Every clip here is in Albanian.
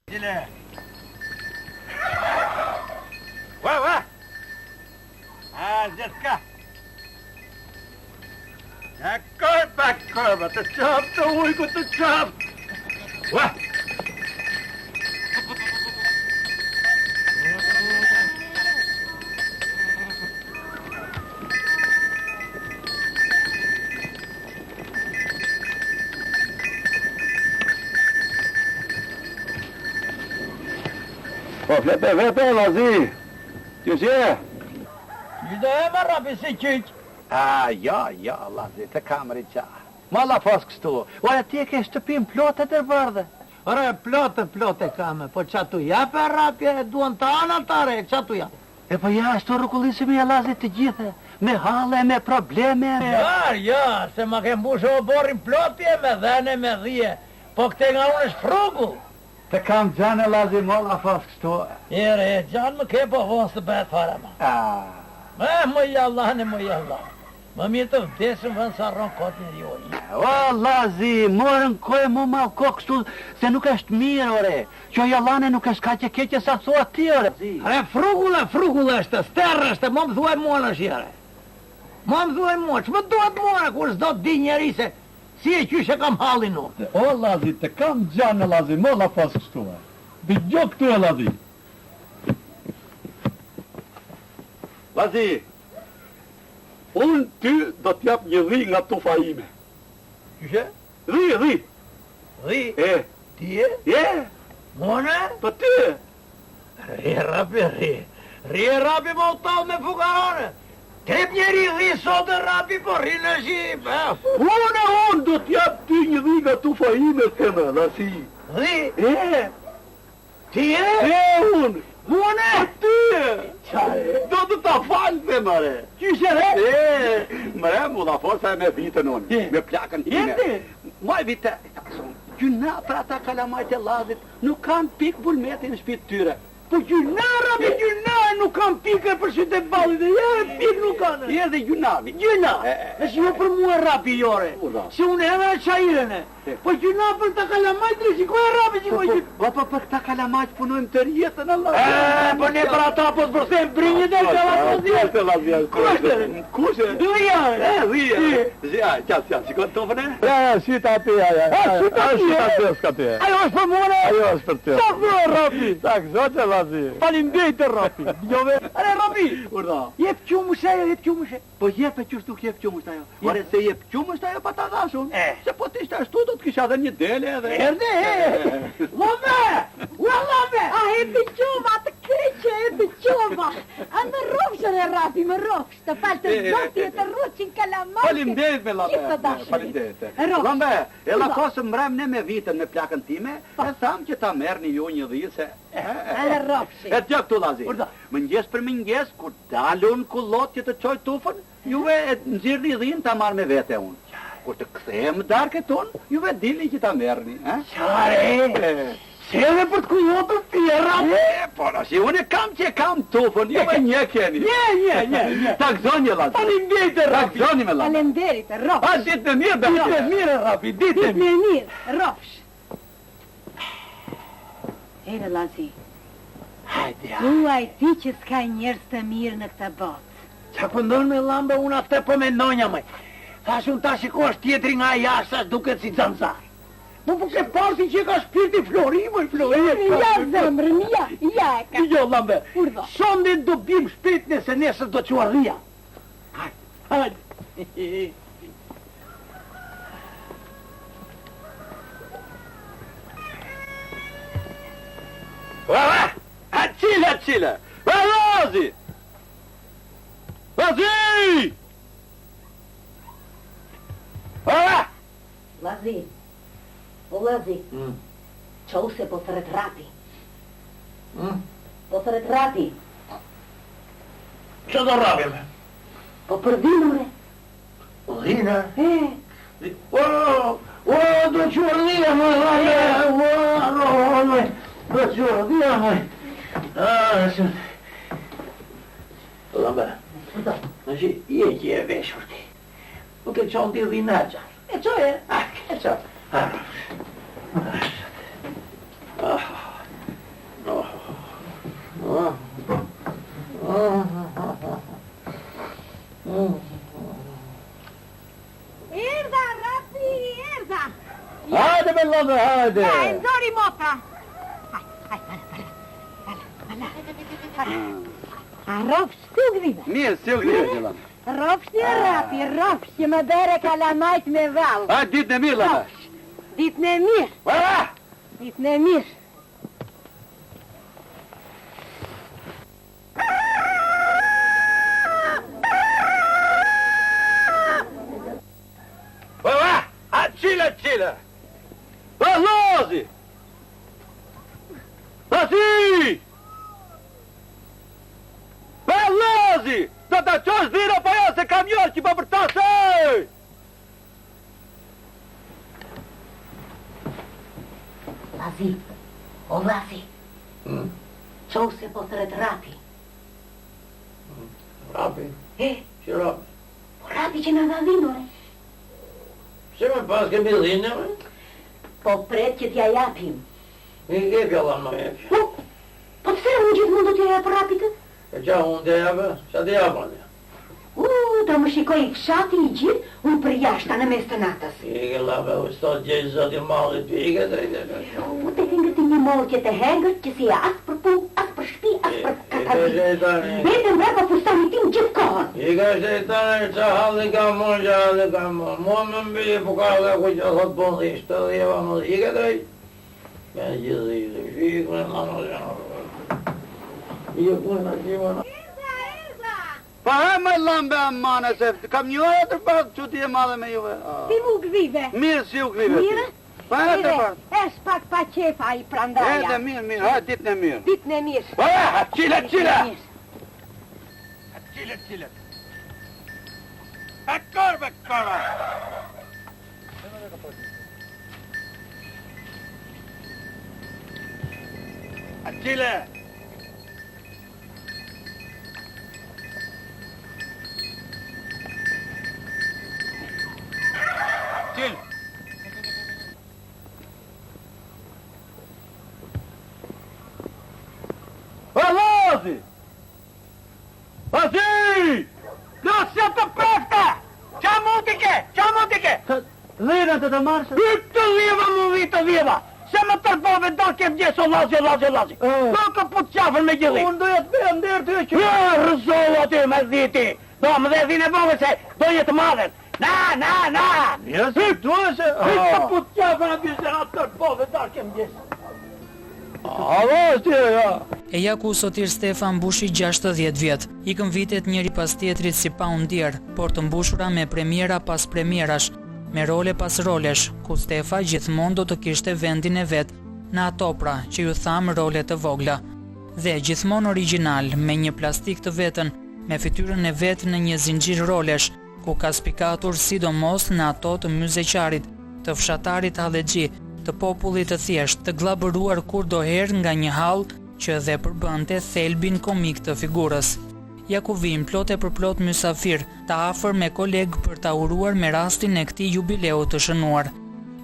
Dile. Va. Zetka. Bakkorba, të qapë, të ujku të qapë. Va. Po, vete, Lazi. Që që? Gjdo e më rapi si qyq. Ja, Lazi, të kamëri qa. Ma la fos kështu. Ora, ti e ke shtëpim plotë të vërdhe. Ora, plotë kame, po që tu jape rapje, duan të anatare, që tu jape. E po ja, shto rëkullisimi e Lazi të gjithë, me hale, me probleme. Ja, se ma ke mbushë o borin plotje, me dhene, me dhije. Po këte nga unë është frugu. Të kam gjanë e Lazi, ma la fos kështu. Ere, gjanë më ke po vonë së betë fara ma. Më jallane, më jallane. Më mirë të vdesëm vënë sa rronë kotë një jojë. O, Lazi, morën kohë mu ma kohë kështu, se nuk është mirë, ore. Që jallane nuk është ka që keqe sa thua ti, ore. Are, frugulle është, sterë është, më thuaj mua në shjere. Më thuaj mua, që më duhet mua, kur s'do të di njeri se si e qyshe kam halin nuk. O, Lazi, të kam gjanë, Lazi, mo la fos kështu, e. Dë gjo këtu, e, Lazi. Lazi, unë ty do t'jap një dhi nga tufa ime. Qyshe? Dhi. Dhi? E. Ti e? E. Mone? Po ty. Ri rapi më u talë me fukarone. Trep njeri dhi sot e rapi, po ri në shqip. Unë do t'jap ty një dhi nga tufa ime, thema, Lazi. Dhi? E. Ti e? E, unë. Mone? Ty. Qare? Do të ta falë, themare. Qyshe re? E, mëre, mu la forsa e me vitën unë, me plakën time. Jende? Maj vite, gjuna për ata kalamajt e Lazit, nuk kanë pik bulmetin në shpitë tyre. Po gjuna, nuk kam pike për shite balit e pik nuk kanë. Je dhe gjunavi. Gjuna, e shimo për mua rapi jore, se unë edhe e qajrene. Po gjuna për ta kalamajt e shiko e rapi që mojë. Po për këta kalamajt punojmë të rjetën, Allah. Po ne për ata po të bërstem brinjët e të lasë. Kushe? Dhja. Zja, qatë, shikon të tofën e? Ja, shita ati, ja. Ajo është për mua. Ajo është për të. Sa vë rapi. Tak, zote, Lazi. Falimdejtë rapi. Jove. Are rapi. Urda. Jep qumëshe. Po jep e qështu kjep qumësht ajo. Ore se jep qumësht ajo pa ta dashun. Se po t'ishtë ashtu do t'kisha dhe një dele edhe. Erde, lome. A hepi quma, të kryqe, hepi quma. A më rofshër e rapi, më rofsh. Të falë të zoti e të rruqin kalamajke. Falimderit me Lambe. Falimderit. Lambe, e la kosë mrem ne me vitën me plakën time, e tham që ta merë një ju një dhijë se... E rofshi. E t'ja këtu, Lazi. Mëngjes për mëngjes, kur dalun kullot që të qoj tufën, juve e nëzirë një dhijën ta marrë me vete unë. Kur të këthejmë darke tonë, juve dili që ta merëni. Qare, se edhe për të kullotën tjera. Po, nësi, unë e kam që e kam tufën, juve një keni. Një. Ta këzonje, Lazi. Falimderit e Ta rapi. këzonje me Lambe. Falenderit e rofsh. A, ditë me mirë, Ditë me mirë e rapi, ditë me mirë. Mirë, rofsh. Ere, Lazi, Hajde, uaj ti që s'ka njerës të mirë në këta botë. qa pëndon me Lambe unë atë po me nonja me. Thash unë ta shikosh tjetri nga jashtë, sa duket si zanzar. Po ke parti që ka shpirti florimi. Ja, zemrën, ja e ka. Jo, Lambe, Urdhë. sondin do bim shpit nëse nesër do qua rria. Hajde. Qile! Lazi! Lazi! Lazi, o Lazi, qo se po thërët rapi. Po thërët rapi. Që do rabime? Po përdimure. Dhina? Do qua rria, më Lambe. Do qua rria, më. Lambe, në që i e që e veshur ti. Nuk e qonë ti dhina gjarë. E qo e? E qo. mome, hajde. Nxori motra. A rovsh të grive? Mirë, si u grive gjëllam. Rovsh të rapi, rovsh që më bere kalamajt me val. A, ditë në mirë, lama. Ditë në mirë. Ditë në mirë. A qile. Pa lozi! Pa si! Pa lozi! Do të qosh dhira pa jo se kamion që pa për ta sej! Lazi, o Lazi. Qo se po thret rapi. Rapi? Që rapi? Po rapi që në dhavinore. Se me pas kemi dhine, me? Po pret që t'ja japim. I pjallan më jep. Po pëse unë gjithmonë do t'ja japë rapit? E qa unë t'ja japë? Qa t'ja japë, ne? Do më shikoj i fshati i gjithë, unë për jashta në mes të natës. Ike lape, u stot gjejë zoti malit pike, drejte. U të këngë të një molë që të hengët, që si as për pu, as për shpi, as për kakabit. Vetëm brapa fustani tim gjithë kohën. Ika shejtani, qa halli ka mon, Mo më mbi po ka dhe ku që thot po në ishtë të dhjeva më dhe ike drejt. Me gjithë i dhe shikë me në në gjanë. Ike ku në gjimën. Pa e me lambe amane, se kam një orë të pak që ti e madhe me juve. Ti mu gvive. Mirë si u grive ti. Mirë? Pa e të pak. Esh pak pa qefa i prandaja. Edhe mirë, ha, ditë në mirë. Ditë në mirë. Pa e, qile. Qile. E korbe. A qile. Qile. Lozi! Lozi! Losja të prefta! Qa mund t'i ke? Dhira të të marshë? Të dhjeva mu vitë dhjeva! Se më tërbove do kem gjeso lazi. Do të put qafën me gjithi. Unë doja të bëja ndërë ty që... Ja, rëzolla ty me dhiti. Do më dhe dhine bove se do një të madhen. Na! Ja, si duhe se... Të put qafën aty se nga tërbove do kem gjeso. E ku Sotir Stefan mbushi 60 vjet. Ikën vitet njëri pas tjetrit si pa undjer, por të mbushura me premiera pas premierash, me role pas rolesh, ku Stefa gjithmonë do të kishte vendin e vet në ato pra që ju tham role të vogla. Dhe gjithmonë original, me një plastik të vetën, me fytyrën e vet në një zinxhir rolesh, ku ka spikatur sidomos në ato të myzeqarit, të fshatarit Hallexhi, të popullit të thjesht, të glabëruar kurdoherë nga një hall që dhe përbënte thelbin komik të figurës. Ja ku vim plot e për plot mysafir, të afër me koleg për ta uruar me rastin e këtij jubileu të shënuar.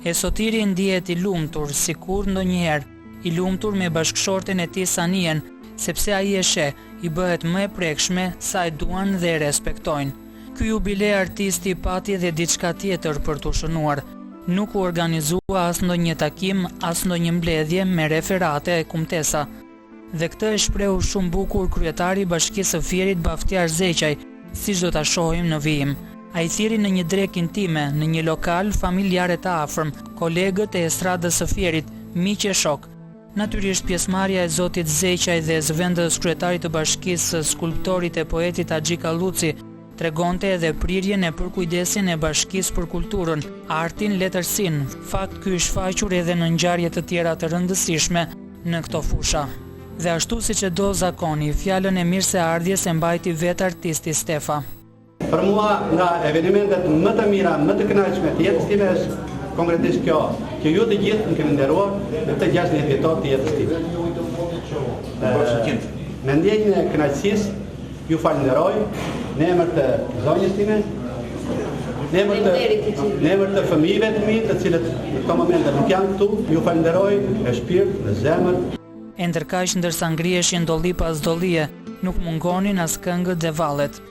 E Sotiri ndihet i lumtur, sikur ndonjëherë, i lumtur me bashkëshorten e tij Sanien, sepse ai e sheh, i bëhet më e prekshme sa e duan dhe e respektojnë. Ky jubileu artisti pati dhe diçka tjetër për t'u shënuar. Nuk u organizua as ndonjë takim, as ndonjë mbledhje me referate e kumtesa. Dhe këtë e shprehu shumë bukur kryetari i Bashkisë së Fierit Baftiar Zeqaj, siç do ta shohim në vijim. Ai thiri në një drek intime, në një lokal familjare të afërm, kolegët e estradës së Fierit, miq e shok. Natyrisht pjesëmarrja e zotit Zeqaj dhe zëvendës kryetarit të bashkisë, skulptorit e poetit Axhi Kalluci, tregonte edhe prirjen e përkujdesin e bashkisë për kulturën, artin, letërsinë, fakt ky shfaqur edhe në ngjarje të tjera të rëndësishme në këto fusha. Dhe ashtu siç e do zakoni, fjalën e mirëseardhjes e mbajti vetë artisti Stefa. Për mua nga evenimentet më të mira, më të kënaqshme të jetës time është konkretisht kjo, që ju të gjithë më keni nderuar në këtë 60 vjetor të jetës time. Me ndjenjën e kënaqësisë ju falenderoj në emër të zonjës time, në emër të fëmijëve të mi, të cilët në këto momente nuk janë këtu, ju falenderoj me shpirt, me zemër. E ndërkaq ndërsa ngriheshin dolli pas dollie, nuk mungonin as këngët dhe vallet.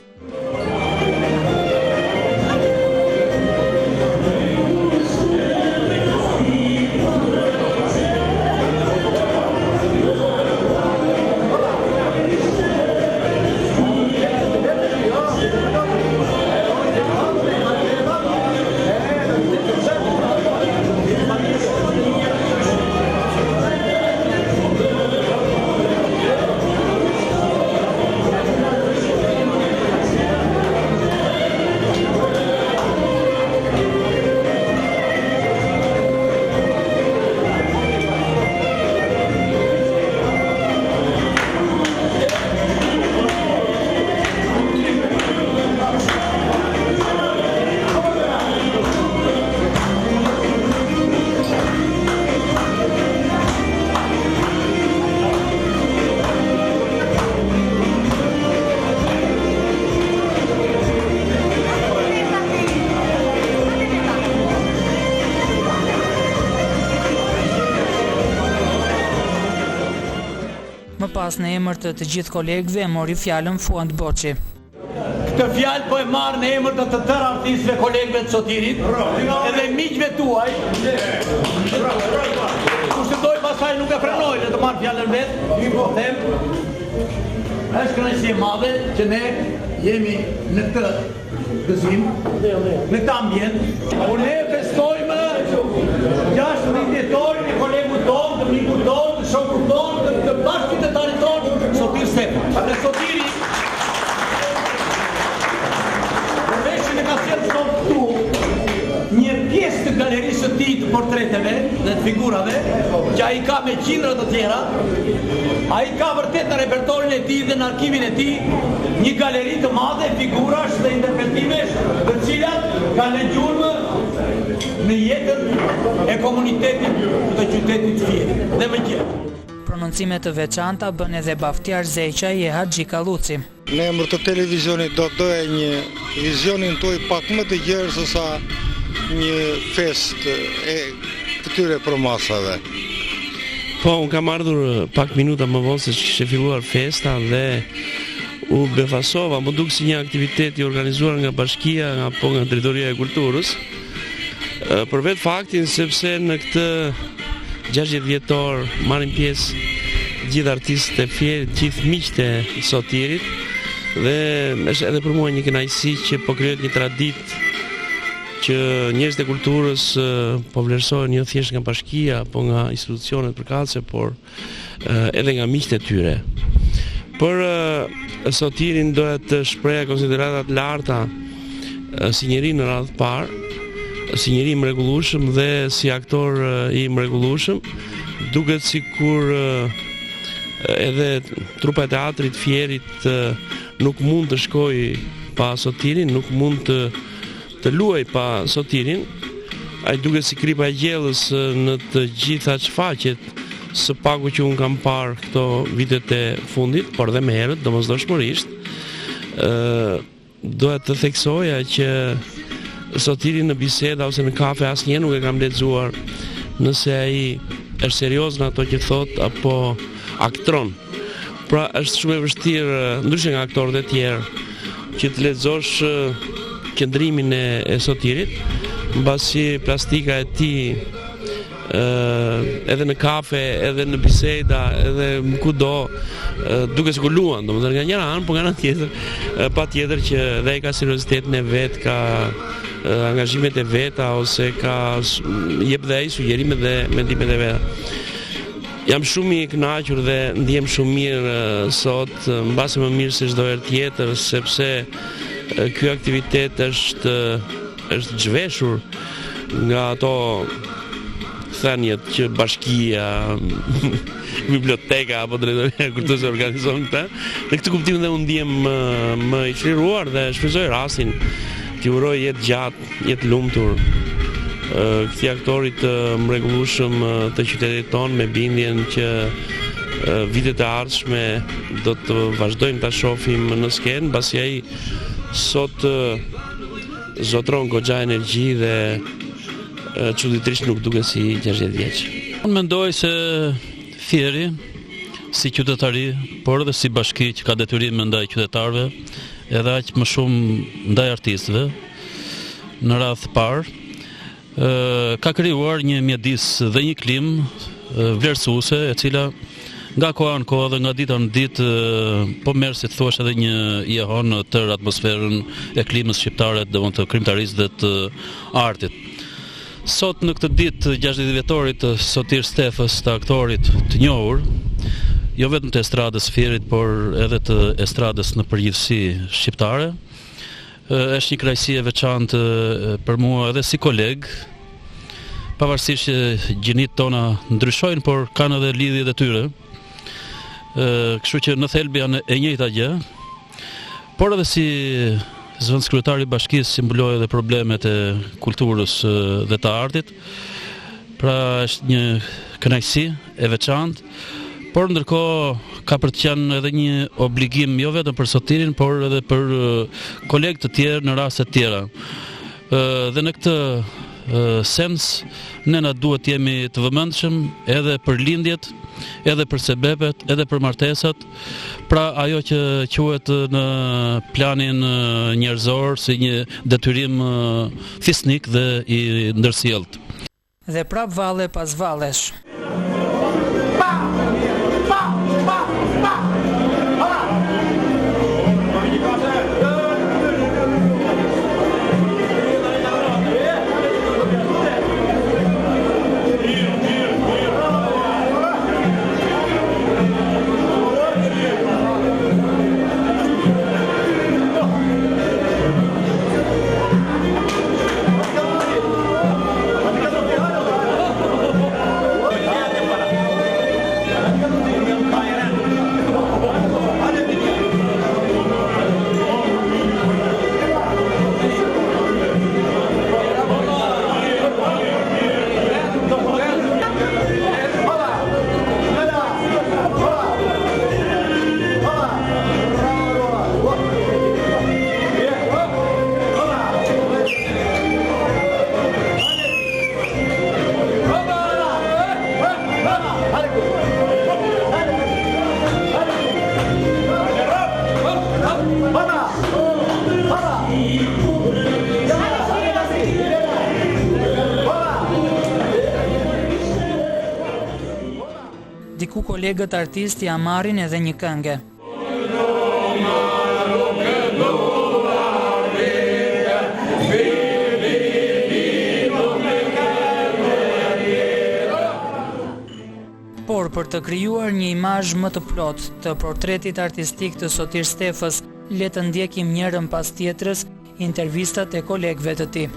pas në emër të gjithë kolegëve mori fjalën Fuad Boçi. Këtë fjalë po e marrë në emër të tërë artistëve kolegëve të Sotirit, edhe miqve tuaj. Kushtë doj pasaj nuk e frenoj në të marrë fjalën vetë, them, është kënaqësi e madhe që ne jemi në këtë gëzim, në këtë ambient. Ne festojmë 60 vjetorin e kolegu tonë, të miku tonë, të shoku tonë, të bashkëqytetarit tonë, Sotir Stefa. Dhe Sotiri e ka sjellë sot këtu një pjesë të galerisë së tij të portreteve dhe të figurave, që ai ka me qindra të tjera. Ai ka vërtet në repertorin e tij dhe në arkivin e tij një galeri të madhe figurash dhe interpretimesh, të cilat kanë gjurmë në jetën e komunitetit të qytetit Fieri dhe më gjerë. Prononcime të veçanta bën edhe Baftiar Zeqaj e Haxhi Kalluci. Në emër të televizionit do doja një vizionin tuaj pak më të gjerë se sa një fest e këtyre promasave. Po, unë kam ardhur pak minuta më vonë se kishte filluar festa dhe u befasova, më duk si një aktivitet i organizuar nga bashkia apo nga drejtoria e kulturës. Për vetë faktin sepse në këtë 60 vjetor marrin pjesë gjithë artistët e Fierit, gjithë miqtë e Sotirit, dhe është edhe për mua një kënaqësi që po krijohet një traditë që njerëzit e kulturës po vlerësohen jo thjesht nga bashkia apo nga institucionet përkatëse, por edhe nga miqtë e tyre. Për Sotirin doja të shpreha konsiderata të larta si njeri në radhë parë, si njeri i mrekullueshëm dhe si aktor i mrekullueshëm, duket sikur edhe trupa e teatrit Fierit nuk mund të shkoj pa Sotirin, nuk mund të luaj pa Sotirin. Ai duket si kripa e gjellës në të gjitha shfaqjet së paku që unë kam parë këto vitet e fundit, por dhe më herët, domosdoshmërisht. Doja të theksoja që Sotirin në biseda ose në kafe asnjëherë nuk e kam lexuar nëse ai është serioz në ato që thot apo aktron. Pra është shumë e vështirë, ndryshe nga aktorët e tjerë, që të lexosh qëndrimin e Sotirit, mbasi plastika e tij edhe në kafe, edhe në biseda, edhe kudo duke sikur luan, domethënë nga njëra anë, por nga ana tjetër patjetër që dhe ai ka seriozitetin e vet, ka angazhimet e veta ose ka jep dhe ai sugjerimet dhe mendimet e veta. Jam shumë i kënaqur dhe ndihem shumë mirë sot, mbase më mirë se çdo herë tjetër, sepse ky aktivitet është zhveshur nga ato thënjet që bashkia, biblioteka apo drejtoria e kulturës organizon këtë. Në këtë kuptim dhe unë ndihem më i çliruar dhe shfrytëzoj rastin t'i uroj jetë gjatë, jetë lumtur këtij aktorit të mrekullueshëm të qytetit tonë, me bindjen që vitet e ardhshme do të vazhdojmë ta shohim në skenë, pasi ai sot zotron goxha energji dhe çuditërisht nuk duket si 60 vjeç. Unë mendoj se Fieri, si qytetari, por edhe si bashki që ka detyrim ndaj qytetarëve, edhe aq më shumë ndaj artistëve, në radhë parë, ka krijuar një mjedis dhe një klim vlerësuese, e cila nga koha në kohë dhe nga dita në ditë po merr si të thuash edhe një jehon në tërë atmosferën e klimës shqiptare, domethënë të krimtarisë dhe të artit. Sot në këtë ditë 60 vjetorit të Sotir Stefës, të aktorit të njohur, jo vetëm të estradës Fierit, por edhe të estradës në përgjithësi shqiptare, është një kënaqësi e veçantë për mua edhe si koleg, pavarësisht që gjinitë tona ndryshojnë, por kanë edhe lidhjet e tyre. Kështu që në thelb janë e njëjta gjë, por edhe si zëvendëskryetari i bashkisë që mbuloj edhe problemet e kulturës dhe të artit. Pra është një kënaqësi e veçantë, por ndërkohë ka për të qenë edhe një obligim jo vetëm për Sotirin, por edhe për kolegë të tjerë në raste të tjera. Dhe në këtë sens, ne na duhet jemi të vëmendshëm edhe për lindjet, edhe për sebepet, edhe për martesat, pra ajo që quhet në planin njerëzor si një detyrim fisnik dhe i ndërsjellët. Dhe prap valle pas vallesh. Diku kolegët artistë ja marrin edhe një këngë. Por për të krijuar një imazh më të plotë të portretit artistik të Sotir Stefës, le të ndjekim njërën pas tjetrës intervistat e kolegëve të tij.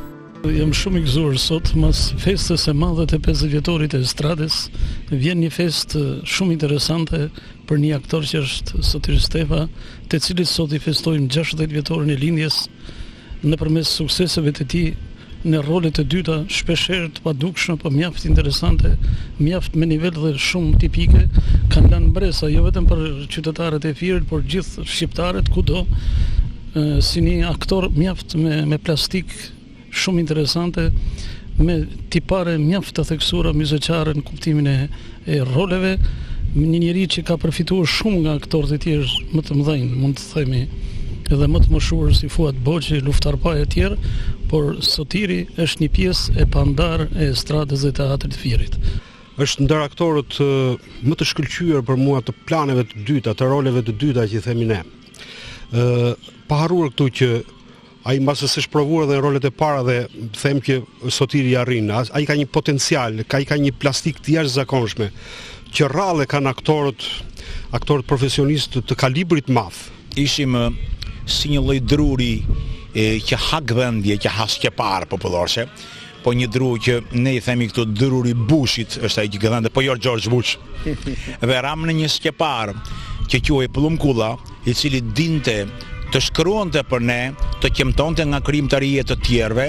Jam shumë i gëzuar sot, mas festës e madhe të 50 vjetorit e estrades, vjen një festë shumë interesante për një aktor që është Sotir Stefa, të cilit sot i festojmë 60 vjetorin e lindjes, nëpërmes sukseseve të tij në rolet e dyta, shpeshherë të padukshme, por mjaft interesante, mjaft me nivel dhe shumë tipike, kanë lënë mbresa jo vetëm për qytetarët e Firit, por gjithë shqiptarët kudo, si një aktor mjaft me plastik shumë interesante, me tipare mjaft të theksuara muzikare në kuptimin e roleve, një njeri që ka përfituar shumë nga aktorët e tjerë më të mëdhenj, mund të themi, edhe më të moshuar si Fuat Boqi, Luftar Paj e tjerë, por Sotiri është një pjesë e pandarë e estradës dhe teatrit Firit. Është ndër aktorët më të shkëlqyer për mua të planeve të dyta, të roleve të dyta që i themi ne. Pa harruar këtu që ai mbase s'është provuar edhe në rolet e para dhe them që Sotiri arrin. Ai ka një potencial, ka një plastik të jashtëzakonshme që rrallë kanë aktorët profesionistë të kalibrit madh. Ishim si një lloj druri që ha gdhendje, që ha skepar popullorse, po një dru që ne i themi këtu druri Bushit, është ai që gdhende, po jo George Bush. Dhe ram në një skepar që quhej Pllumkulla, i cili dinte të shkruante për ne, të qemtonte nga krijimtaria të tjerëve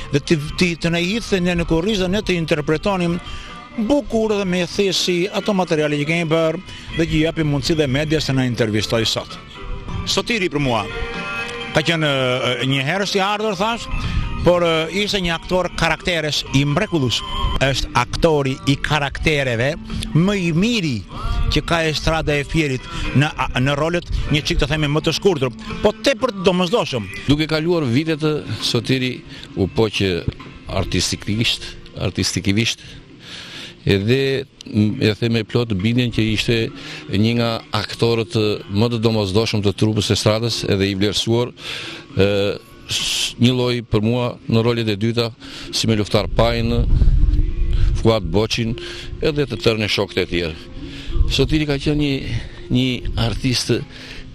dhe të na hidhte ne në kurrizë dhe ne të interpretonim bukur dhe me thesi ato materiale që kemi bërë dhe që japim mundësi dhe medias të na intervistoj sot. Sotiri për mua ka qenë një herës i ardhur, thash, por ishte një aktor karakteres i mrekullues. Është aktori i karaktereve më i miri që ka estrada e Fierit në rolet një çik të themi më të shkurtër, po tepër të domosdoshëm. Duke kaluar vitet, Sotiri u poqë artistikisht, edhe e them me plot bindjen që ishte një nga aktorët më të domosdoshëm të trupës estradës edhe i vlerësuar, një lloj për mua në rolet e dyta si me Luftar Pajin, Fuat Boqin edhe të tërë në shokët e tjerë. Sotiri ka qenë një artist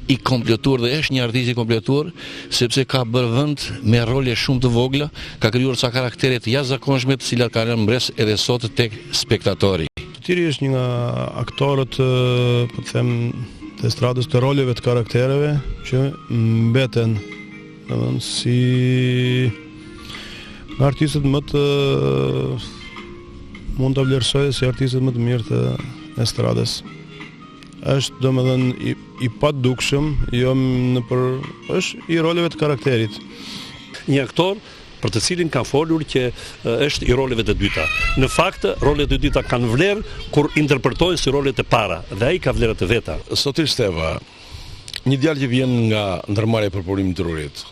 i kompletuar dhe është një artist i kompletuar sepse ka bërë vend me role shumë të vogla, ka krijuar ca karaktere të jashtëzakonshme të cilat kanë mbres edhe sot tek spektatori. Sotiri është një nga aktorët, po të them, të estradës të roleve të karaktereve që mbeten si artistët më të mund të vlerësojë si artistët më të mirë të estradës. Është domethënë i padukshëm, jo është i roleve të karakterit. Një aktor për të cilin ka folur që është i roleve të dyta. Në fakt, rolet e dyta kanë vlerë kur interpretojnë si rolet e para, dhe ai ka vlerat e veta. Sotir Steva, një djalë që vjen nga ndërmarrja për purimin e drurit,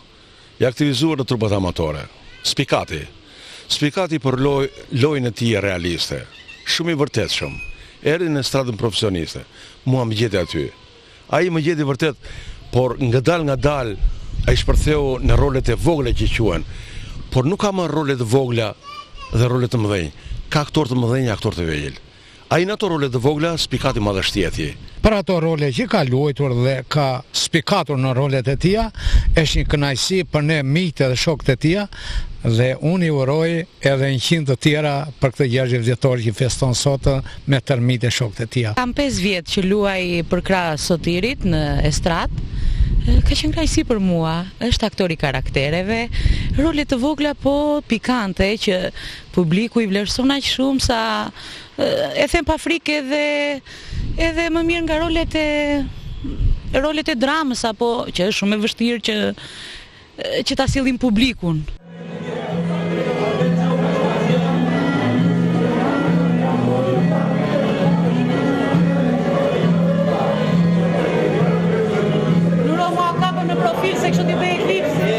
i aktivizuar në trupat amatore. Spikati për lojën e tij realiste, shumë i vërtetshëm. Erdhi në stradën profesioniste. Mua më gjeti aty. Ai më gjeti vërtet, por nga dal ai shpërtheu në rolet e vogla që quhen. Por nuk ka më rolet e vogla dhe rolet të mëdhenj. Ka aktor të mëdhenj, aktor të vegjël. Ai në ato rolet të vogla spikati madhështieti. Për ato role që ka luajtur dhe ka spikatur në rolet e tia, është një kënaqësi për ne miqtë dhe shokët e tia, dhe unë i uroj edhe 100 të tjera për këtë 60 vjetor që feston sot me tërmit e shokët e tia. Kam 5 vjetë që luaj për krah Sotirit në estradë. Ka qenë kënaqësi për mua, është aktor i karaktereve, role të vogla po pikante që publiku i vlerëson aq shumë sa e them pa frikë edhe më mirë nga rolet e dramës apo që është shumë e vështirë që ta sillim publikun. Profil se kështu t'i bëj eklipsi.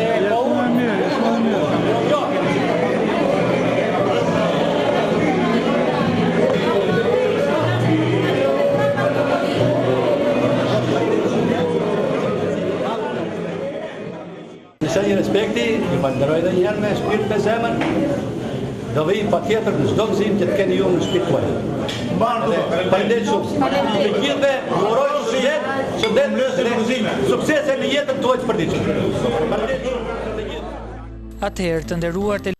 Nëse një respekti, ju falenderoj edhe një herë me shpirt me zemër, do vij patjetër në çdo gëzim që të keni ju në shtëpitë tuaj. Faleminderit shumë. Të gjithëve ju uroj suksese në jetën tuaj të përditshme. Atëherë, të nderuar